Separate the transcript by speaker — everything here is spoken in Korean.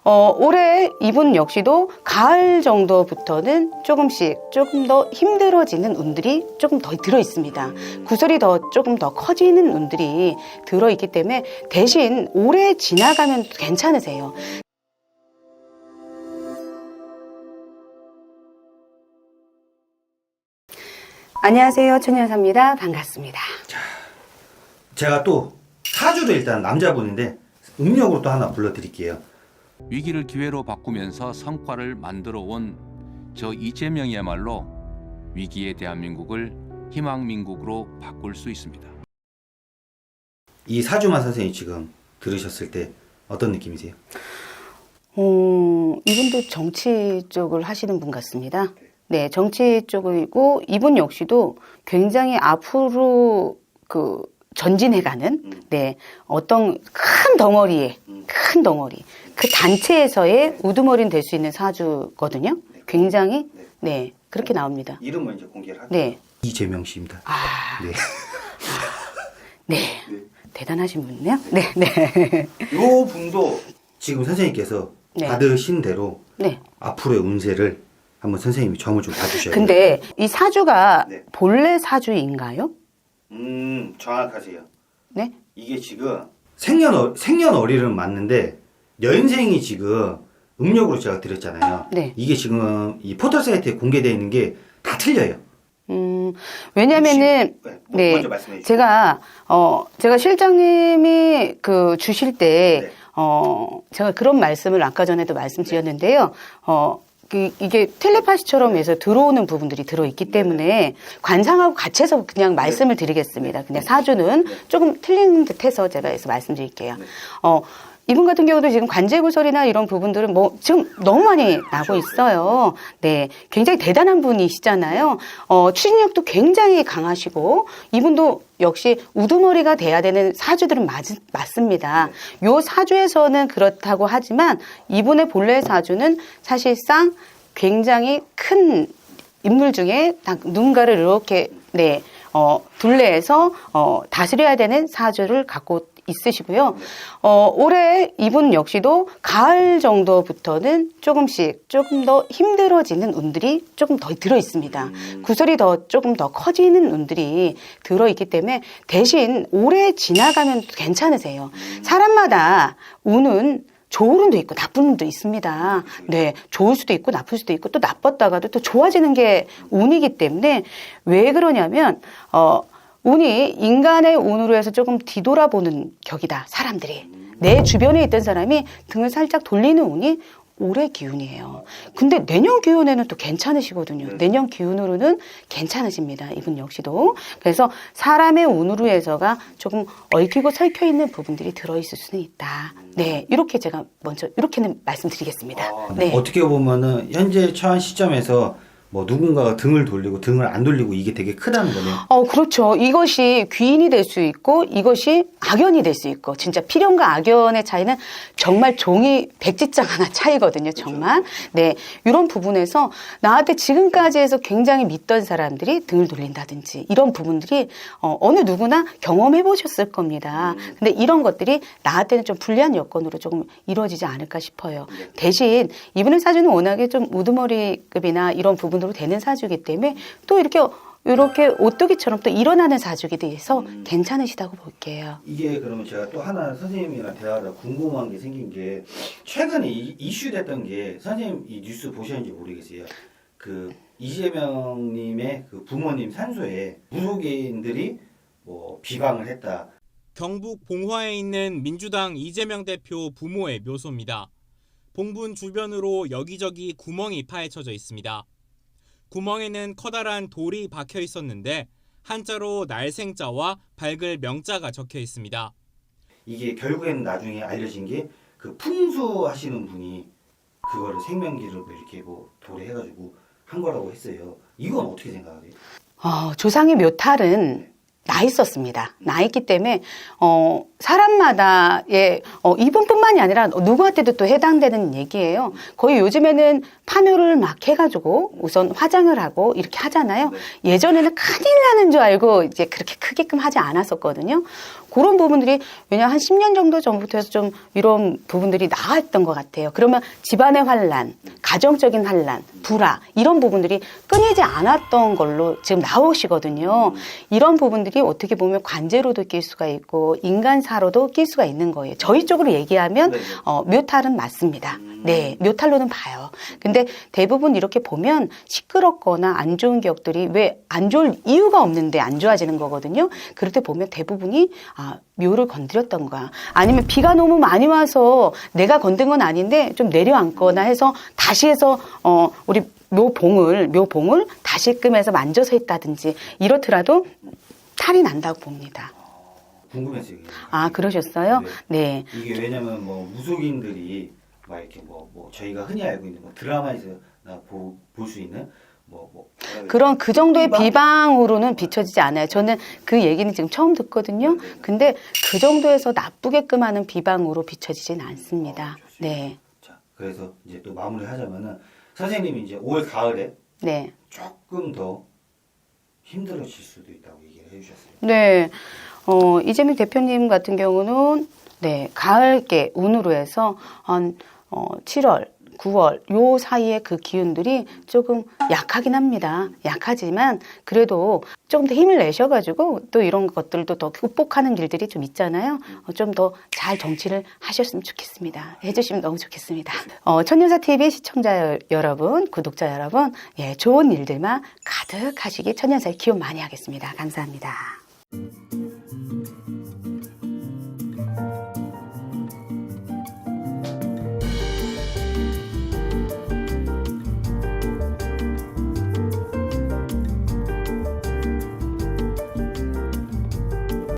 Speaker 1: 올해 이분 역시도 가을 정도부터는 조금씩 조금 더 힘들어지는 운들이 조금 더 들어 있습니다. 구설이 조금 더 커지는 운들이 들어 있기 때문에 대신 올해 지나가면 괜찮으세요. 안녕하세요. 천연사입니다. 반갑습니다.
Speaker 2: 자, 제가 또 사주를 일단 남자분인데 음력으로 또 하나 불러드릴게요.
Speaker 3: 위기를 기회로 바꾸면서 성과를 만들어 온 저 이재명이야말로 위기의 대한민국을 희망민국으로 바꿀 수 있습니다.
Speaker 2: 이 사주만 선생님 지금 들으셨을 때 어떤 느낌이세요?
Speaker 1: 이분도 정치 쪽을 하시는 분 같습니다. 네, 정치 쪽이고 이분 역시도 굉장히 앞으로 전진해가는 네, 어떤 큰 덩어리 그 단체에서의 우두머리는 될 수 있는 사주거든요. 굉장히 네, 그렇게 나옵니다.
Speaker 2: 이름은 이제 공개를 할게요.
Speaker 1: 네.
Speaker 2: 이재명 씨입니다. 네.
Speaker 1: 네. 대단하신 분이네요. 네, 네.
Speaker 2: 요 분도 지금 선생님께서
Speaker 1: 네.
Speaker 2: 받으신 대로
Speaker 1: 네.
Speaker 2: 앞으로의 운세를 한번 선생님이 점을 좀 봐주셔야 돼요.
Speaker 1: 근데 이 사주가
Speaker 2: 네.
Speaker 1: 본래 사주인가요?
Speaker 2: 정확하세요.
Speaker 1: 네?
Speaker 2: 이게 지금 생년월일은 맞는데 연생이 지금 음력으로 제가 드렸잖아요.
Speaker 1: 네.
Speaker 2: 이게 지금 이 포털 사이트에 공개되어 있는 게 다 틀려요.
Speaker 1: 왜냐면은
Speaker 2: 네, 먼저 말씀해 주세요.
Speaker 1: 제가 실장님이 주실 때
Speaker 2: 네.
Speaker 1: 제가 그런 말씀을 아까 전에도 말씀드렸는데요. 이게 텔레파시처럼 해서 들어오는 부분들이 들어있기 때문에 관상하고 같이 해서 그냥 말씀을 드리겠습니다. 그냥 사주는 조금 틀린 듯해서 제가 해서 말씀드릴게요. 이분 같은 경우도 지금 관제구설이나 이런 부분들은 지금 너무 많이 나고 있어요. 네. 굉장히 대단한 분이시잖아요. 추진력도 굉장히 강하시고, 이분도 역시 우두머리가 돼야 되는 사주들은 맞습니다. 요 사주에서는 그렇다고 하지만, 이분의 본래 사주는 사실상 굉장히 큰 인물 중에 누군가를 이렇게, 네, 둘레에서, 다스려야 되는 사주를 갖고 있으시고요. 올해 이분 역시도 가을 정도부터는 조금씩 조금 더 힘들어지는 운들이 조금 더 들어 있습니다. 구설이 조금 더 커지는 운들이 들어 있기 때문에 대신 올해 지나가면 괜찮으세요. 사람마다 운은 좋은 운도 있고 나쁜 운도 있습니다. 네, 좋을 수도 있고 나쁠 수도 있고 또 나빴다가도 또 좋아지는 게 운이기 때문에 왜 그러냐면 운이 인간의 운으로 해서 조금 뒤돌아보는 격이다. 사람들이. 내 주변에 있던 사람이 등을 살짝 돌리는 운이 올해 기운이에요. 근데 내년 기운에는 또 괜찮으시거든요. 내년 기운으로는 괜찮으십니다. 이분 역시도. 그래서 사람의 운으로 해서가 조금 얽히고 설켜 있는 부분들이 들어있을 수는 있다. 네, 이렇게 제가 먼저 이렇게는 말씀드리겠습니다. 네.
Speaker 2: 어떻게 보면은 현재 처한 시점에서 누군가가 등을 돌리고 등을 안 돌리고 이게 되게 크다는 거네요.
Speaker 1: 그렇죠. 이것이 귀인이 될 수 있고 이것이 악연이 될 수 있고 진짜 필연과 악연의 차이는 정말 종이 백지장 하나 차이거든요. 정말. 네, 이런 부분에서 나한테 지금까지 해서 굉장히 믿던 사람들이 등을 돌린다든지 이런 부분들이 어느 누구나 경험해 보셨을 겁니다. 근데 이런 것들이 나한테는 좀 불리한 여건으로 조금 이루어지지 않을까 싶어요. 대신 이분의 사주는 워낙에 좀 우두머리급이나 이런 부분 으로 되는 사주이기 때문에 또 이렇게 오뚜기처럼 또 일어나는 사주기 돼서 괜찮으시다고 볼게요.
Speaker 2: 이게 그러면 제가 또 하나 선생님이랑 대화하다 궁금한 게 생긴 게 최근에 이슈됐던 게 선생님 이 뉴스 보셨는지 모르겠어요. 이재명님의 부모님 산소에 무속인들이 비방을 했다.
Speaker 4: 경북 봉화에 있는 민주당 이재명 대표 부모의 묘소입니다. 봉분 주변으로 여기저기 구멍이 파헤쳐져 있습니다. 구멍에는 커다란 돌이 박혀 있었는데 한자로 날생자와 밝을 명자가 적혀 있습니다.
Speaker 2: 이게 결국에는 나중에 알려진 게 풍수하시는 분이 그거를 생명기를 이렇게 돌에 해가지고 한 거라고 했어요. 이건 어떻게 생각하세요?
Speaker 1: 조상의 묘탈은 나 있었습니다. 나 있기 때문에 사람마다의 이분뿐만이 아니라 누구한테도 또 해당되는 얘기예요. 거의 요즘에는 파묘를 막 해가지고 우선 화장을 하고 이렇게 하잖아요. 예전에는 큰일 나는 줄 알고 이제 그렇게 크게끔 하지 않았었거든요. 그런 부분들이 왜냐 한 10년 정도 전부터 해서 좀 이런 부분들이 나왔던 것 같아요. 그러면 집안의 환란, 가정적인 환란, 불화 이런 부분들이 끊이지 않았던 걸로 지금 나오시거든요. 이런 부분들이 어떻게 보면 관제로도 낄 수가 있고 인간사로도 낄 수가 있는 거예요. 저희 쪽으로 얘기하면
Speaker 2: 네.
Speaker 1: 묘탈은 맞습니다. 네, 묘탈로는 봐요. 근데 대부분 이렇게 보면 시끄럽거나 안 좋은 기억들이 왜 안 좋을 이유가 없는데 안 좋아지는 거거든요. 그럴 때 보면 대부분이 묘를 건드렸던 거야. 아니면 비가 너무 많이 와서 내가 건든 건 아닌데 좀 내려앉거나 해서 다시 해서 우리 묘봉을 다시끔해서 만져서 했다든지 이렇더라도 탈이 난다고 봅니다.
Speaker 2: 궁금했어요. 이게.
Speaker 1: 그러셨어요? 네.
Speaker 2: 이게 왜냐면 뭐 무속인들이 막 이렇게 뭐 저희가 흔히 알고 있는 뭐 드라마에서나 볼 수 있는
Speaker 1: 그런 그 정도의 비방으로는 비춰지지 않아요. 저는 그 얘기는 지금 처음 듣거든요. 근데 그 정도에서 나쁘게끔 하는 비방으로 비춰지진 않습니다. 네.
Speaker 2: 자, 그래서 이제 또 마무리하자면은 선생님이 이제 올 가을에
Speaker 1: 네.
Speaker 2: 조금 더 힘들어질 수도 있다고 얘기를 해주셨어요.
Speaker 1: 네. 이재명 대표님 같은 경우는 네, 가을께 운으로 해서 한 7월, 9월 요 사이에 그 기운들이 조금 약하긴 합니다. 약하지만 그래도 조금 더 힘을 내셔가지고 또 이런 것들도 더 극복하는 길들이 좀 있잖아요. 좀 더 잘 정치를 하셨으면 좋겠습니다. 해주시면 너무 좋겠습니다. 천년사TV 시청자 여러분, 구독자 여러분, 예, 좋은 일들만 가득하시기 천년사에 기원 많이 하겠습니다. 감사합니다.